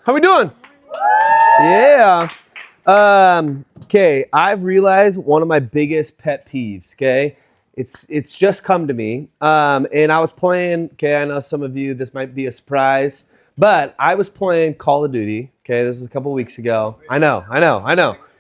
How we doing? Yeah. Okay, I've realized one of my biggest pet peeves, okay? It's just come to me. And I was playing, okay, I know some of you, this might be a surprise, but I was playing Call of Duty, okay? This was a couple weeks ago. I know,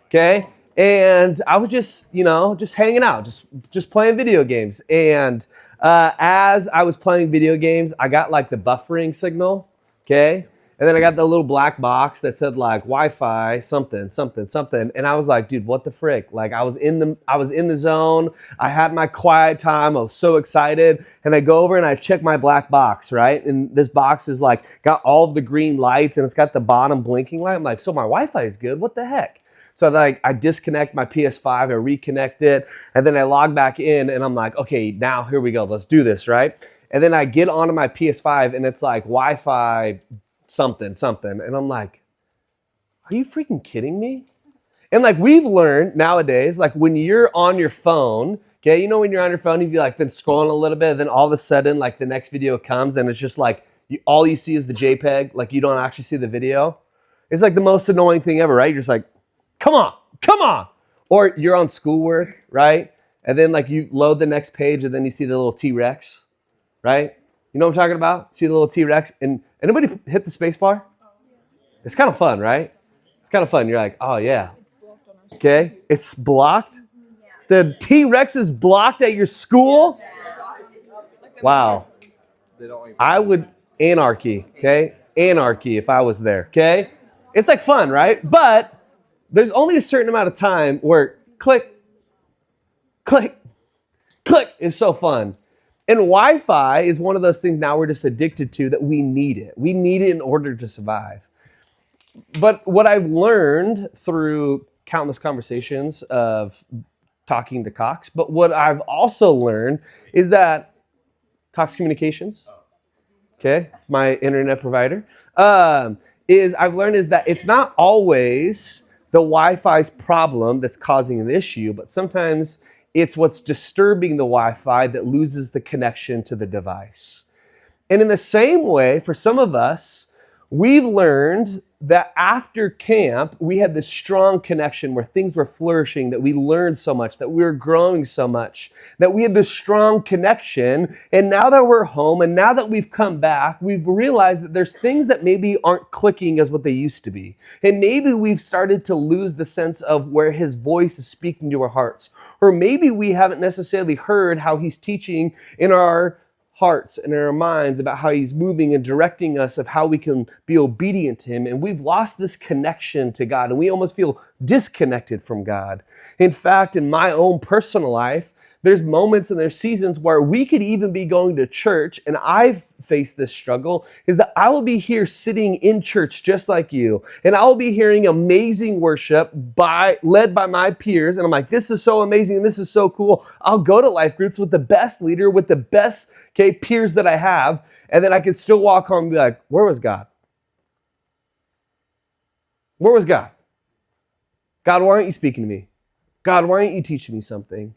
okay? And I was just, just hanging out, just playing video games. And as I was playing video games, I got like the buffering signal, okay? And then I got the little black box that said like Wi-Fi something. And I was like, dude, what the frick? Like I was in the zone. I had my quiet time. I was so excited. And I go over and I check my black box, right? And this box is like got all of the green lights and it's got the bottom blinking light. I'm like, so my Wi-Fi is good. What the heck? So like I disconnect my PS5, I reconnect it, and then I log back in and I'm like, okay, now here we go. Let's do this, right? And then I get onto my PS5 and it's like Wi-Fi something. And I'm like, are you freaking kidding me? And like we've learned nowadays, like when you're on your phone, okay, when you're on your phone, you've like been scrolling a little bit, and then all of a sudden like the next video comes and it's just like, all you see is the JPEG, like you don't actually see the video. It's like the most annoying thing ever, right? You're just like, come on. Or you're on schoolwork, right? And then like you load the next page and then you see the little T-Rex, right? You know what I'm talking about? See the little T-Rex? And anybody hit the space bar? It's kind of fun, right? It's kind of fun. You're like, oh yeah. Okay, it's blocked? The T-Rex is blocked at your school? Wow. I would, anarchy, okay? Anarchy if I was there, okay? It's like fun, right? But there's only a certain amount of time where click is so fun. And Wi-Fi is one of those things now we're just addicted to that we need it. We need it in order to survive. But what I've learned through countless conversations of talking to Cox, but what I've also learned is that Cox Communications, okay, my internet provider, I've learned is that it's not always the Wi-Fi's problem that's causing an issue, but sometimes it's what's disturbing the Wi-Fi that loses the connection to the device. And in the same way, for some of us, we've learned that after camp, we had this strong connection where things were flourishing, that we learned so much, that we were growing so much, that we had this strong connection. And now that we're home and now that we've come back, we've realized that there's things that maybe aren't clicking as what they used to be. And maybe we've started to lose the sense of where his voice is speaking to our hearts. Or maybe we haven't necessarily heard how he's teaching in our hearts and in our minds about how he's moving and directing us of how we can be obedient to him. And we've lost this connection to God and we almost feel disconnected from God. In fact, in my own personal life, there's moments and there's seasons where we could even be going to church, and I've faced this struggle, is that I will be here sitting in church just like you, and I will be hearing amazing worship led by my peers, and I'm like, this is so amazing, and this is so cool. I'll go to life groups with the best leader, with the best peers that I have, and then I can still walk home and be like, where was God? Where was God? God, why aren't you speaking to me? God, why aren't you teaching me something?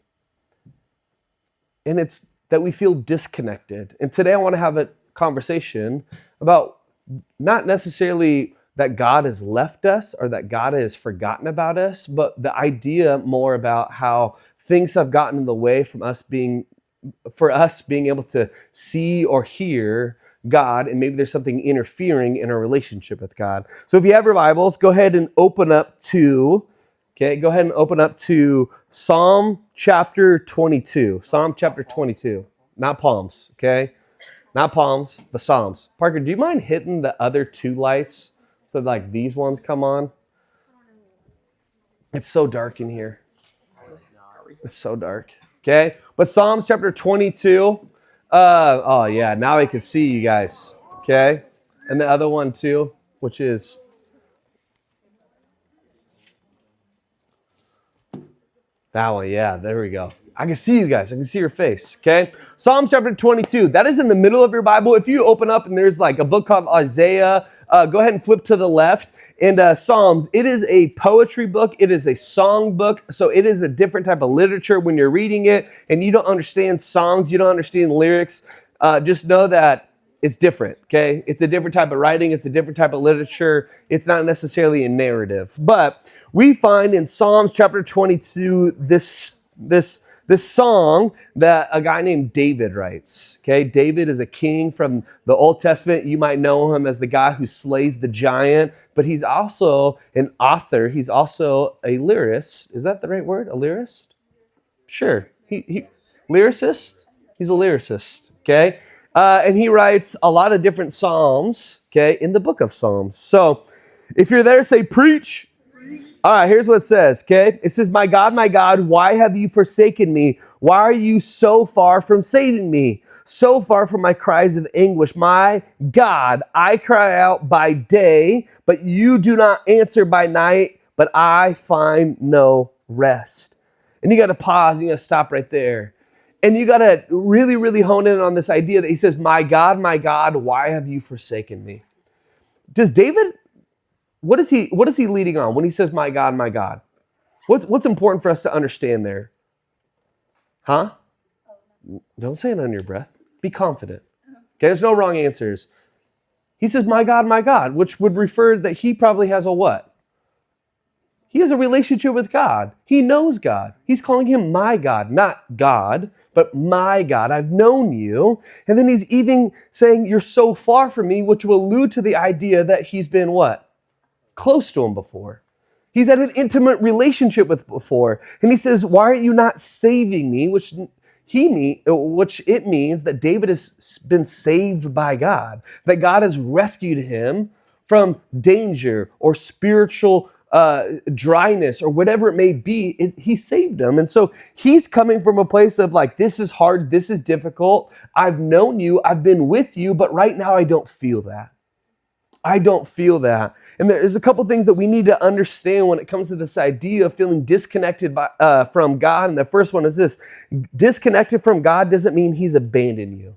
And it's that we feel disconnected. And today I want to have a conversation about not necessarily that God has left us or that God has forgotten about us, but the idea more about how things have gotten in the way from us being able to see or hear God, and maybe there's something interfering in our relationship with God. So if you have your Bibles, go ahead and open up to Psalm chapter 22. Psalm chapter 22. Not Palms, okay? Not Palms, but Psalms. Parker, do you mind hitting the other two lights so like these ones come on? It's so dark in here. It's so dark. Okay? But Psalms chapter 22. Oh yeah, now I can see you guys. Okay? And the other one too, which is that one, yeah, there we go. I can see you guys. I can see your face, okay? Psalms chapter 22. That is in the middle of your Bible. If you open up and there's like a book called Isaiah, go ahead and flip to the left. And Psalms, it is a poetry book. It is a song book. So it is a different type of literature when you're reading it and you don't understand songs, you don't understand lyrics. Just know that it's different, okay? It's a different type of writing. It's a different type of literature. It's not necessarily a narrative. But we find in Psalms chapter 22 this song that a guy named David writes, okay? David is a king from the Old Testament. You might know him as the guy who slays the giant, but he's also an author. He's also a lyrist. Is that the right word? A lyrist? Sure. Lyricist? He's a lyricist, okay? And he writes a lot of different psalms, okay, in the book of Psalms. So if you're there, say, preach. All right, here's what it says, okay? It says, my God, why have you forsaken me? Why are you so far from saving me? So far from my cries of anguish. My God, I cry out by day, but you do not answer by night, but I find no rest. And you got to pause, you got to stop right there. And you got to really, really hone in on this idea that he says, my God, why have you forsaken me? Does David... What is he leading on when he says, my God, my God? What's important for us to understand there? Huh? Don't say it under your breath. Be confident. Okay, there's no wrong answers. He says, my God, which would refer that he probably has a what? He has a relationship with God. He knows God. He's calling him my God, not God, but my God. I've known you. And then he's even saying, you're so far from me, which will allude to the idea that he's been what? Close to him before. He's had an intimate relationship with before. And he says, why are you not saving me? Which it means that David has been saved by God, that God has rescued him from danger or spiritual dryness or whatever it may be. He saved him. And so he's coming from a place of like, this is hard, this is difficult. I've known you, I've been with you, but right now I don't feel that. I don't feel that. And there's a couple things that we need to understand when it comes to this idea of feeling disconnected from God. And the first one is this: disconnected from God doesn't mean he's abandoned you.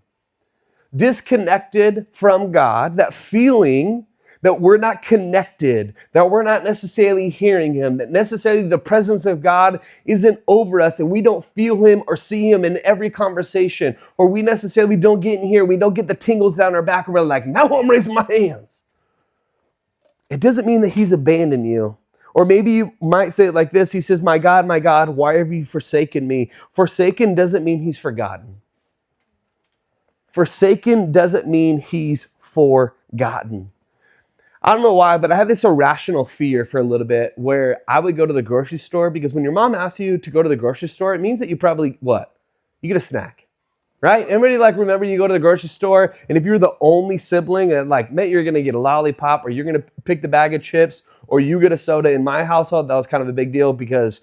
Disconnected from God, that feeling that we're not connected, that we're not necessarily hearing him, that necessarily the presence of God isn't over us and we don't feel him or see him in every conversation, or we necessarily don't get in here, we don't get the tingles down our back and we're like, now I'm raising my hands. It doesn't mean that he's abandoned you. Or maybe you might say it like this. He says, my God, why have you forsaken me? Forsaken doesn't mean he's forgotten. Forsaken doesn't mean he's forgotten. I don't know why, but I had this irrational fear for a little bit where I would go to the grocery store, because when your mom asks you to go to the grocery store, it means that you probably, what? You get a snack. Right? Everybody remember you go to the grocery store, and if you're the only sibling, and maybe you're going to get a lollipop, or you're going to pick the bag of chips, or you get a soda. In my household, that was kind of a big deal because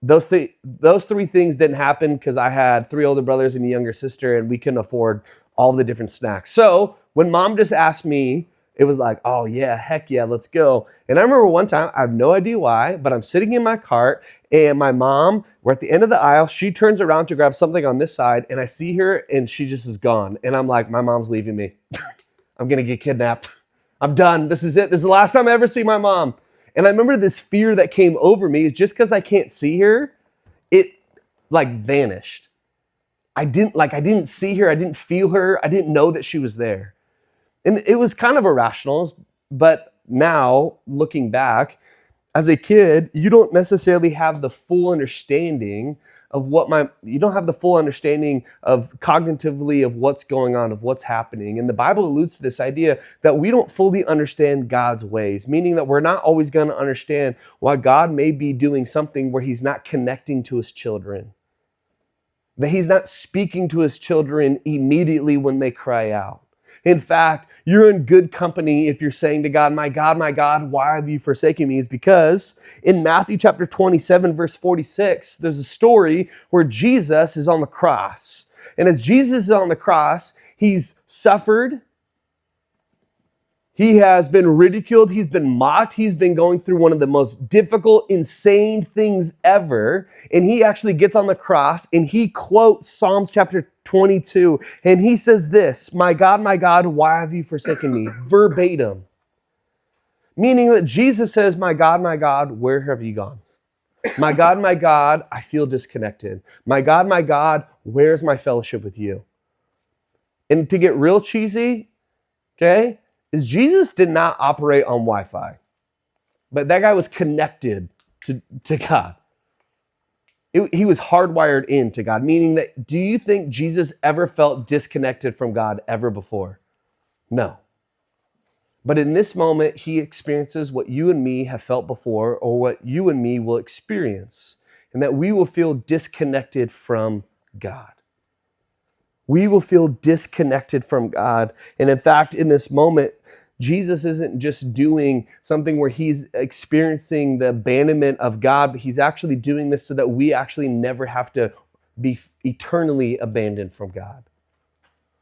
those three things didn't happen because I had 3 older brothers and a younger sister, and we couldn't afford all the different snacks. So when mom just asked me, it was like, oh yeah, heck yeah, let's go. And I remember one time, I have no idea why, but I'm sitting in my cart and my mom, we're at the end of the aisle. She turns around to grab something on this side and I see her and she just is gone. And I'm like, my mom's leaving me. I'm going to get kidnapped. I'm done. This is it. This is the last time I ever see my mom. And I remember this fear that came over me. Just because I can't see her, it vanished. I didn't see her. I didn't feel her. I didn't know that she was there. And it was kind of irrational, but now, looking back, as a kid, you don't necessarily have the full understanding of you don't have the full understanding of cognitively of what's going on, of what's happening. And the Bible alludes to this idea that we don't fully understand God's ways, meaning that we're not always going to understand why God may be doing something where he's not connecting to his children, that he's not speaking to his children immediately when they cry out. In fact, you're in good company if you're saying to God, my God, why have you forsaken me? Is because in Matthew chapter 27, verse 46, there's a story where Jesus is on the cross. And as Jesus is on the cross, he's suffered. He has been ridiculed. He's been mocked. He's been going through one of the most difficult, insane things ever. And he actually gets on the cross and he quotes Psalms chapter 22. And he says this, my God, why have you forsaken me? Verbatim. Meaning that Jesus says, my God, where have you gone? My God, I feel disconnected. My God, where's my fellowship with you? And to get real cheesy, okay, is Jesus did not operate on Wi-Fi, but that guy was connected to God. He was hardwired into God, meaning that, do you think Jesus ever felt disconnected from God ever before? No. But in this moment, he experiences what you and me have felt before, or what you and me will experience, and that we will feel disconnected from God. We will feel disconnected from God. And in fact, in this moment, Jesus isn't just doing something where he's experiencing the abandonment of God, but he's actually doing this so that we actually never have to be eternally abandoned from God.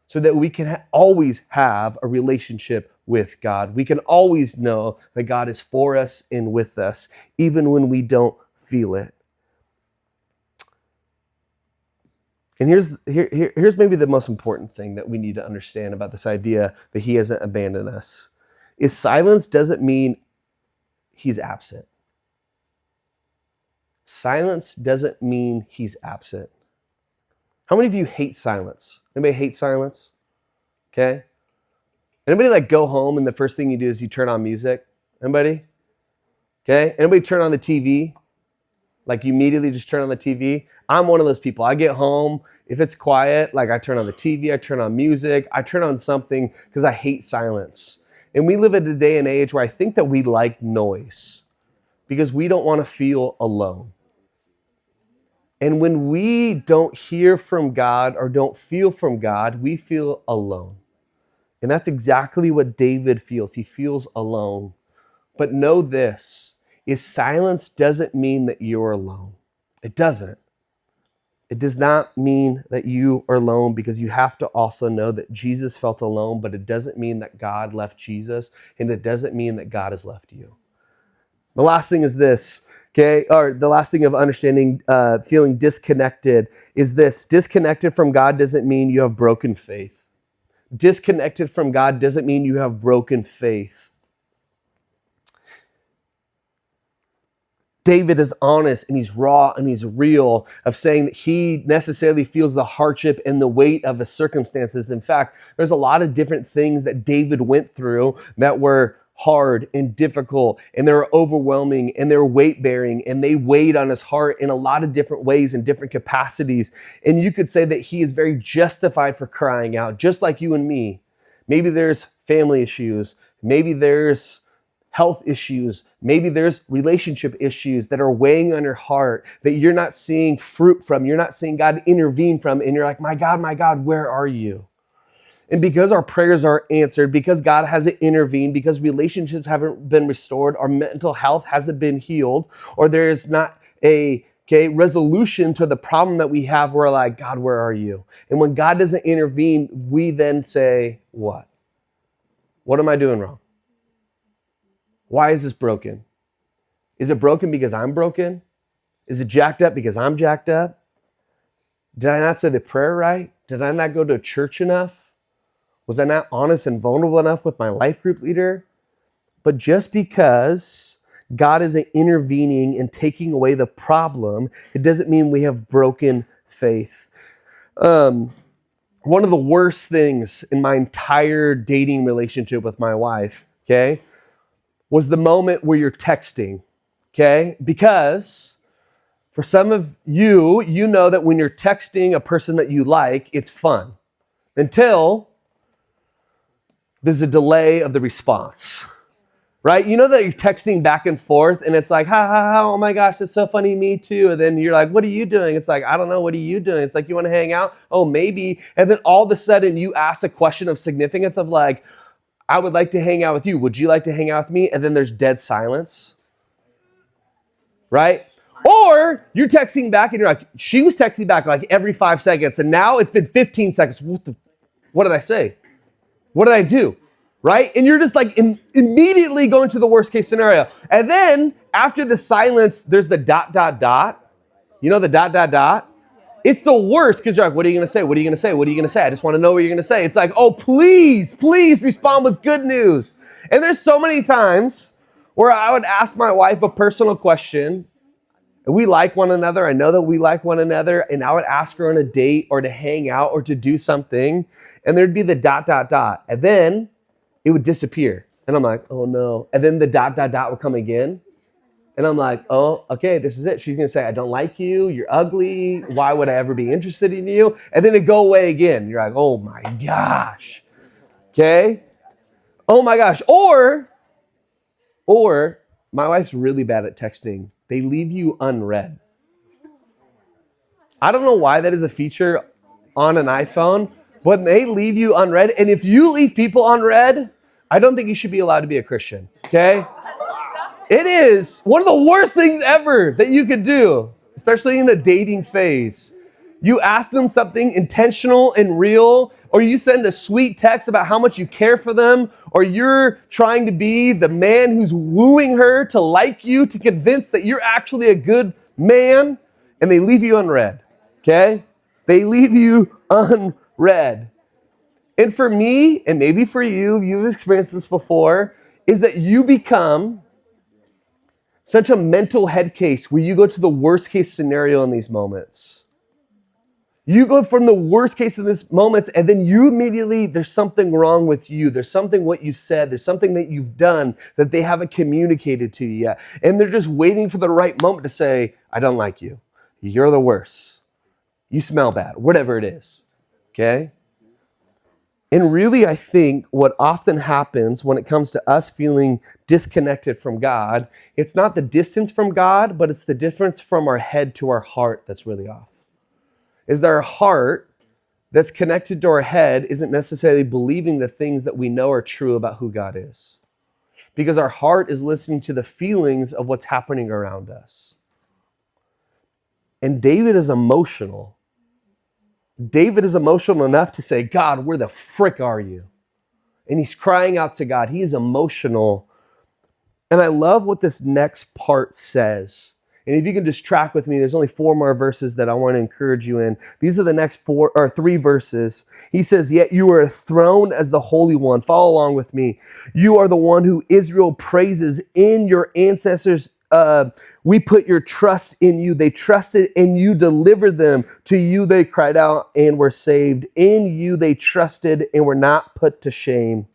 So that we can always have a relationship with God. We can always know that God is for us and with us, even when we don't feel it. And here's maybe the most important thing that we need to understand about this idea that he hasn't abandoned us. Is silence doesn't mean he's absent. Silence doesn't mean he's absent. How many of you hate silence? Anybody hate silence? Okay. Anybody like go home and the first thing you do is you turn on music? Anybody? Okay. Anybody turn on the TV? Like you immediately just turn on the TV? I'm one of those people. I get home, if it's quiet, like I turn on the TV, I turn on music, I turn on something because I hate silence. And we live in a day and age where I think that we like noise because we don't want to feel alone. And when we don't hear from God or don't feel from God, we feel alone. And that's exactly what David feels. He feels alone. But know this, is silence doesn't mean that you're alone. It doesn't. It does not mean that you are alone, because you have to also know that Jesus felt alone, but it doesn't mean that God left Jesus, and it doesn't mean that God has left you. The last thing is this, okay? Or the last thing of understanding, feeling disconnected is this. Disconnected from God doesn't mean you have broken faith. Disconnected from God doesn't mean you have broken faith. David is honest and he's raw and he's real of saying that he necessarily feels the hardship and the weight of his circumstances. In fact, there's a lot of different things that David went through that were hard and difficult, and they were overwhelming, and they were weight-bearing, and they weighed on his heart in a lot of different ways and different capacities. And you could say that he is very justified for crying out, just like you and me. Maybe there's family issues. Maybe there's health issues. Maybe there's relationship issues that are weighing on your heart that you're not seeing fruit from. You're not seeing God intervene from. And you're like, my God, where are you? And because our prayers aren't answered, because God hasn't intervened, because relationships haven't been restored, our mental health hasn't been healed, or there is not a resolution to the problem that we have, we're like, God, where are you? And when God doesn't intervene, we then say, what? What am I doing wrong? Why is this broken? Is it broken because I'm broken? Is it jacked up because I'm jacked up? Did I not say the prayer right? Did I not go to church enough? Was I not honest and vulnerable enough with my life group leader? But just because God isn't intervening and taking away the problem, it doesn't mean we have broken faith. One of the worst things in my entire dating relationship with my wife, okay, was the moment where you're texting, okay? Because for some of you, you know that when you're texting a person that you like, it's fun until there's a delay of the response, right? You know that you're texting back and forth and it's like, ha, ha, ha, oh my gosh, that's so funny, me too. And then you're like, what are you doing? It's like, I don't know, what are you doing? It's like, you want to hang out? Oh, maybe. And then all of a sudden you ask a question of significance of like, I would like to hang out with you. Would you like to hang out with me? And then there's dead silence, right? Or you're texting back and you're like, she was texting back like every 5 seconds. And now it's been 15 seconds. What did I say? What did I do? Right? And you're just like immediately going to the worst case scenario. And then after the silence, there's the ... You know the ... It's the worst because you're like, what are you going to say? What are you going to say? What are you going to say? I just want to know what you're going to say. It's like, oh, please respond with good news. And there's so many times where I would ask my wife a personal question and we like one another. I know that we like one another. And I would ask her on a date or to hang out or to do something. And there'd be the ... And then it would disappear. And I'm like, oh no. And then the ... would come again. And I'm like, oh, okay, this is it. She's going to say, I don't like you. You're ugly. Why would I ever be interested in you? And then it go away again. You're like, oh my gosh. Okay. Oh my gosh. Or my wife's really bad at texting. They leave you unread. I don't know why that is a feature on an iPhone, but they leave you unread. And if you leave people unread, I don't think you should be allowed to be a Christian. Okay. It is one of the worst things ever that you could do, especially in a dating phase. You ask them something intentional and real, or you send a sweet text about how much you care for them, or you're trying to be the man who's wooing her to like you, to convince that you're actually a good man, and they leave you unread, okay? They leave you unread. And for me, and maybe for you, you've experienced this before, is that you become such a mental head case where you go to the worst case scenario in these moments. You go from the worst case in these moments, and then you immediately, there's something wrong with you. There's something what you said. There's something that you've done that they haven't communicated to you yet. And they're just waiting for the right moment to say, I don't like you. You're the worst. You smell bad, whatever it is. Okay? And really, I think what often happens when it comes to us feeling disconnected from God, it's not the distance from God, but it's the difference from our head to our heart that's really off. Is that our heart that's connected to our head isn't necessarily believing the things that we know are true about who God is. Because our heart is listening to the feelings of what's happening around us. And David is emotional. David is emotional enough to say, God, where the frick are you? And he's crying out to God. He is emotional. And I love what this next part says. And if you can just track with me, there's only 4 more verses that I want to encourage you in. These are the next 3 verses. He says, yet you are enthroned as the Holy One. Follow along with me. You are the one who Israel praises in your ancestors. We put your trust in you. They trusted and you delivered them. To you they cried out and were saved. In you they trusted and were not put to shame.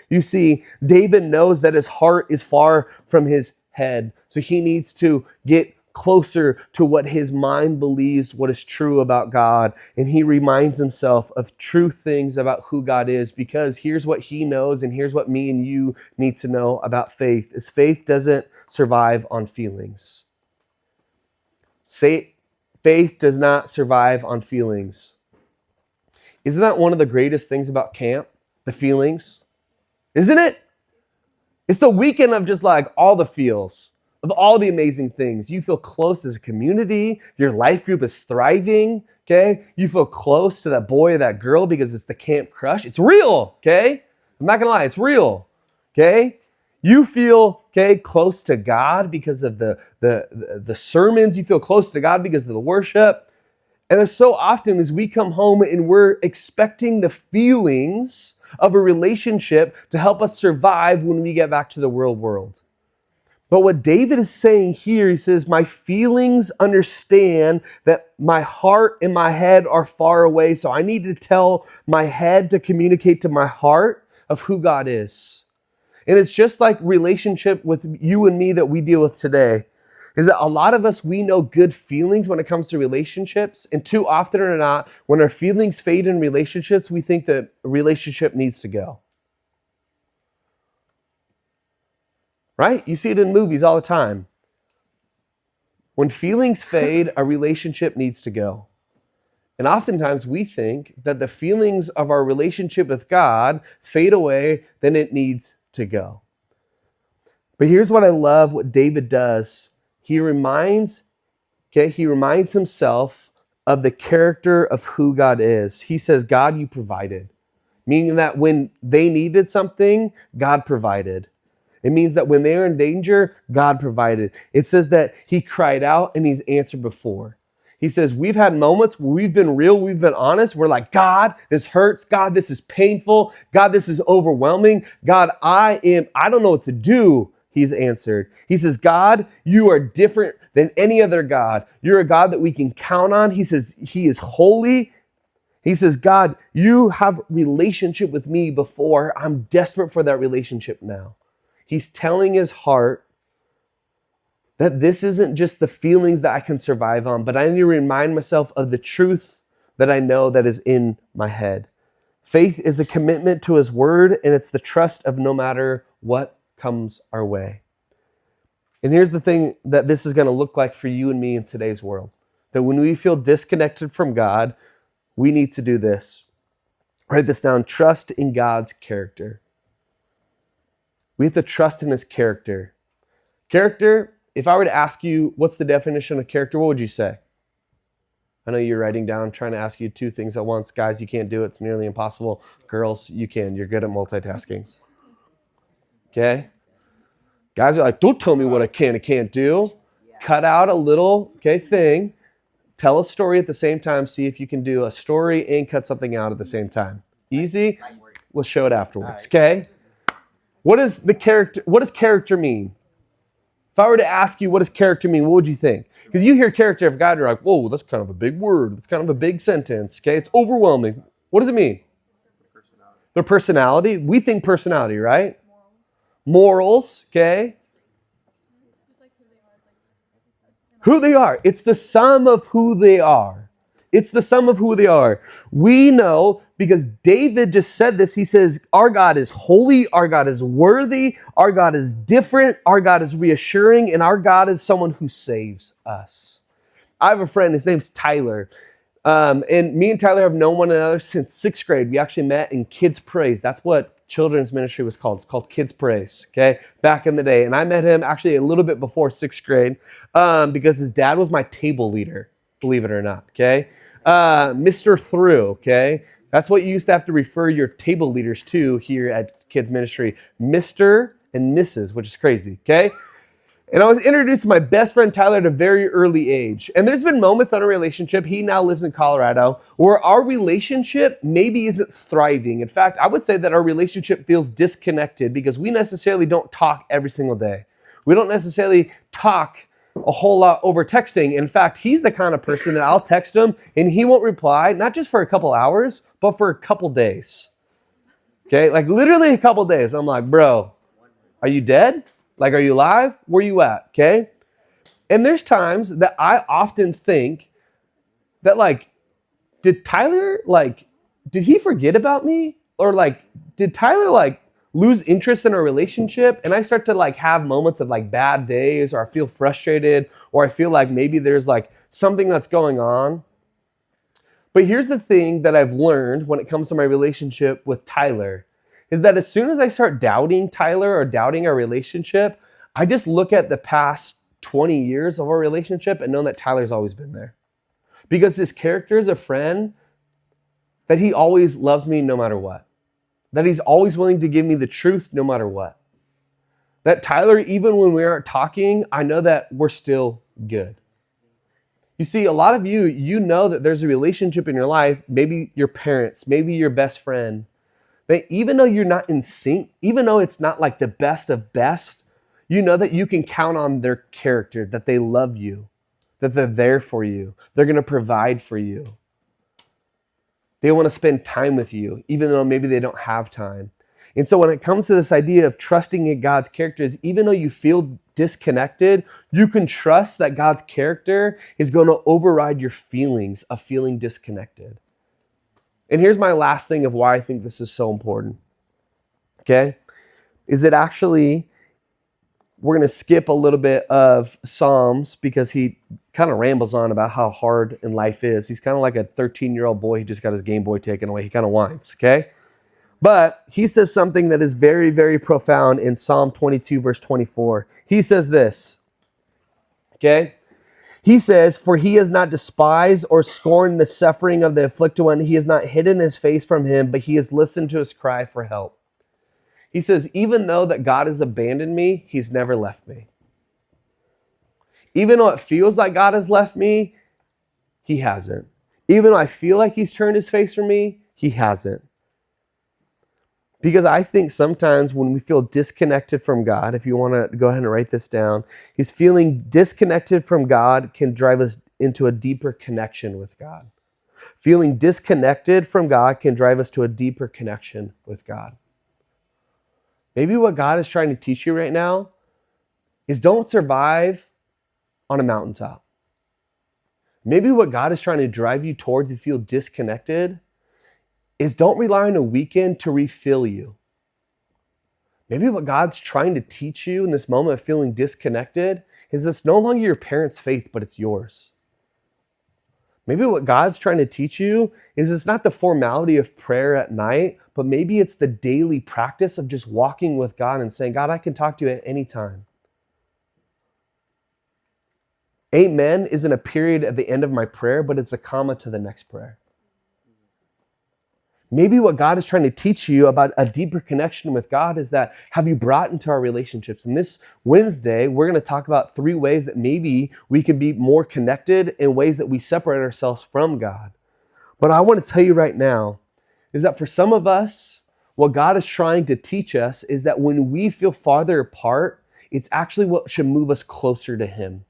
You see, David knows that his heart is far from his head. So he needs to get closer to what his mind believes, what is true about God. And he reminds himself of true things about who God is, because here's what he knows, and here's what me and you need to know about faith, is faith doesn't survive on feelings. Faith does not survive on feelings. Isn't that one of the greatest things about camp? The feelings? Isn't it? It's the weekend of just like all the feels, of all the amazing things. You feel close as a community. Your life group is thriving, okay? You feel close to that boy or that girl because it's the camp crush. It's real, okay? I'm not gonna lie, it's real, okay? You feel, okay, close to God because of the sermons. You feel close to God because of the worship. And there's so often as we come home and we're expecting the feelings of a relationship to help us survive when we get back to the real world. But what David is saying here, he says, my feelings understand that my heart and my head are far away. So I need to tell my head to communicate to my heart of who God is. And it's just like relationship with you and me that we deal with today, is that a lot of us, we know good feelings when it comes to relationships. And too often or not, when our feelings fade in relationships, we think that a relationship needs to go. Right? You see it in movies all the time. When feelings fade, a relationship needs to go. And oftentimes we think that the feelings of our relationship with God fade away, then it needs to go. But here's what I love, what David does. He reminds himself of the character of who God is. He says, God, you provided. Meaning that when they needed something, God provided. It means that when they were in danger, God provided. It says that he cried out and he's answered before. He says, we've had moments where we've been real, we've been honest. We're like, God, this hurts. God, this is painful. God, this is overwhelming. God, I don't know what to do. he's answered. He says, God, you are different than any other God. You're a God that we can count on. He says, he is holy. He says, God, you have relationship with me before. I'm desperate for that relationship now. He's telling his heart that this isn't just the feelings that I can survive on, but I need to remind myself of the truth that I know that is in my head. Faith is a commitment to his word, and it's the trust of no matter what comes our way. And here's the thing that this is going to look like for you and me in today's world. That when we feel disconnected from God, we need to do this. Write this down. Trust in God's character. We have to trust in his character. Character, if I were to ask you, what's the definition of character, what would you say? I know you're writing down, trying to ask you two things at once. Guys, you can't do it. It's nearly impossible. Girls, you can. You're good at multitasking. Okay? Guys are like, don't tell me what I can and can't do. Cut out a little, thing. Tell a story at the same time. See if you can do a story and cut something out at the same time. Easy? We'll show it afterwards, okay? What does character mean? If I were to ask you, what does character mean, what would you think? Because you hear character of God, you're like, whoa, that's kind of a big word. That's kind of a big sentence, okay? It's overwhelming. What does it mean? Personality. Their personality. We think personality, right? Morals, okay? Who they are. It's the sum of who they are. It's the sum of who they are. We know because David just said this. He says, our God is holy. Our God is worthy. Our God is different. Our God is reassuring. And our God is someone who saves us. I have a friend. His name's Tyler. And me and Tyler have known one another since 6th grade. We actually met in Kids Praise. That's what children's ministry was called. It's called Kids Praise, okay? Back in the day. And I met him actually a little bit before 6th grade because his dad was my table leader, believe it or not, okay? Mr. Through, okay? That's what you used to have to refer your table leaders to here at Kids Ministry. Mr. and Mrs., which is crazy, okay? And I was introduced to my best friend Tyler at a very early age. And there's been moments in our relationship, he now lives in Colorado, where our relationship maybe isn't thriving. In fact, I would say that our relationship feels disconnected because we necessarily don't talk every single day. We don't necessarily talk a whole lot over texting. In fact, he's the kind of person that I'll text him and he won't reply, not just for a couple hours, but for a couple days. Okay, like literally a couple days. I'm like, bro, are you dead? Like, are you alive? Where you at? Okay. And there's times that I often think that did he forget about me? Or did Tyler lose interest in our relationship? And I start to have moments of bad days, or I feel frustrated, or I feel like maybe there's something that's going on. But here's the thing that I've learned when it comes to my relationship with Tyler is that as soon as I start doubting Tyler or doubting our relationship, I just look at the past 20 years of our relationship and know that Tyler's always been there. Because his character as a friend, that he always loves me no matter what. That he's always willing to give me the truth no matter what. That Tyler, even when we aren't talking, I know that we're still good. You see, a lot of you know that there's a relationship in your life, maybe your parents, maybe your best friend, that even though you're not in sync, even though it's not the best of best, you know that you can count on their character, that they love you, that they're there for you, they're going to provide for you. They want to spend time with you, even though maybe they don't have time. And so when it comes to this idea of trusting in God's character, is even though you feel disconnected, you can trust that God's character is going to override your feelings of feeling disconnected. And here's my last thing of why I think this is so important, okay? Is it actually, we're going to skip a little bit of Psalms because he kind of rambles on about how hard in life is. He's kind of like a 13-year-old boy. He just got his Game Boy taken away. He kind of whines, okay? But he says something that is very, very profound in Psalm 22, verse 24. He says this, okay? He says, for he has not despised or scorned the suffering of the afflicted one. He has not hidden his face from him, but he has listened to his cry for help. He says, even though that God has abandoned me, he's never left me. Even though it feels like God has left me, he hasn't. Even though I feel like he's turned his face from me, he hasn't. Because I think sometimes when we feel disconnected from God, if you want to go ahead and write this down, is feeling disconnected from God can drive us into a deeper connection with God. Feeling disconnected from God can drive us to a deeper connection with God. Maybe what God is trying to teach you right now is don't survive on a mountaintop. Maybe what God is trying to drive you towards if you feel disconnected is don't rely on a weekend to refill you. Maybe what God's trying to teach you in this moment of feeling disconnected is it's no longer your parents' faith, but it's yours. Maybe what God's trying to teach you is it's not the formality of prayer at night, but maybe it's the daily practice of just walking with God and saying, God, I can talk to you at any time. Amen isn't a period at the end of my prayer, but it's a comma to the next prayer. Maybe what God is trying to teach you about a deeper connection with God is that have you brought into our relationships? And this Wednesday, we're going to talk about 3 ways that maybe we can be more connected in ways that we separate ourselves from God. But I want to tell you right now is that for some of us, what God is trying to teach us is that when we feel farther apart, it's actually what should move us closer to Him.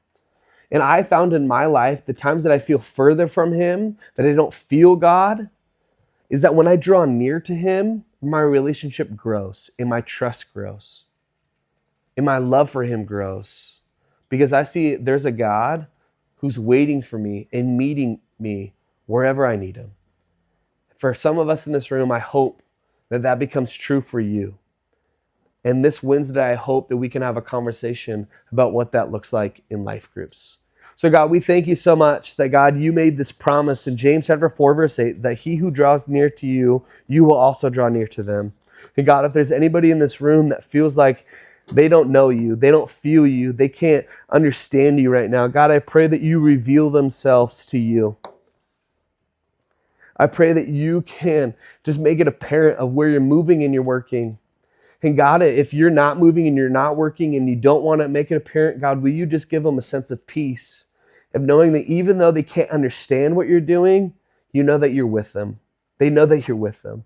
And I found in my life, the times that I feel further from Him, that I don't feel God, is that when I draw near to Him, my relationship grows and my trust grows and my love for Him grows because I see there's a God who's waiting for me and meeting me wherever I need Him. For some of us in this room, I hope that that becomes true for you. And this Wednesday, I hope that we can have a conversation about what that looks like in life groups. So God, we thank you so much that God, you made this promise in James chapter 4, verse 8, that he who draws near to you, you will also draw near to them. And God, if there's anybody in this room that feels like they don't know you, they don't feel you, they can't understand you right now, God, I pray that you reveal themselves to you. I pray that you can just make it apparent of where you're moving and you're working. And God, if you're not moving and you're not working and you don't want to make it apparent, God, will you just give them a sense of peace, of knowing that even though they can't understand what you're doing, you know that you're with them. They know that you're with them.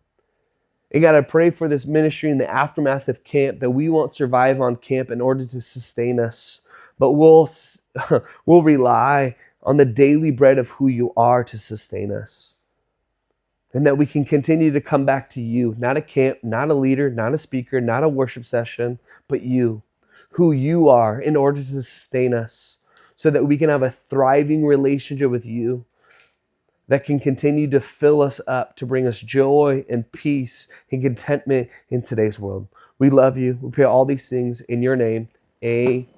And God, I pray for this ministry in the aftermath of camp that we won't survive on camp in order to sustain us, but we'll rely on the daily bread of who you are to sustain us. And that we can continue to come back to you, not a camp, not a leader, not a speaker, not a worship session, but you, who you are in order to sustain us so that we can have a thriving relationship with you that can continue to fill us up, to bring us joy and peace and contentment in today's world. We love you. We pray all these things in your name. Amen.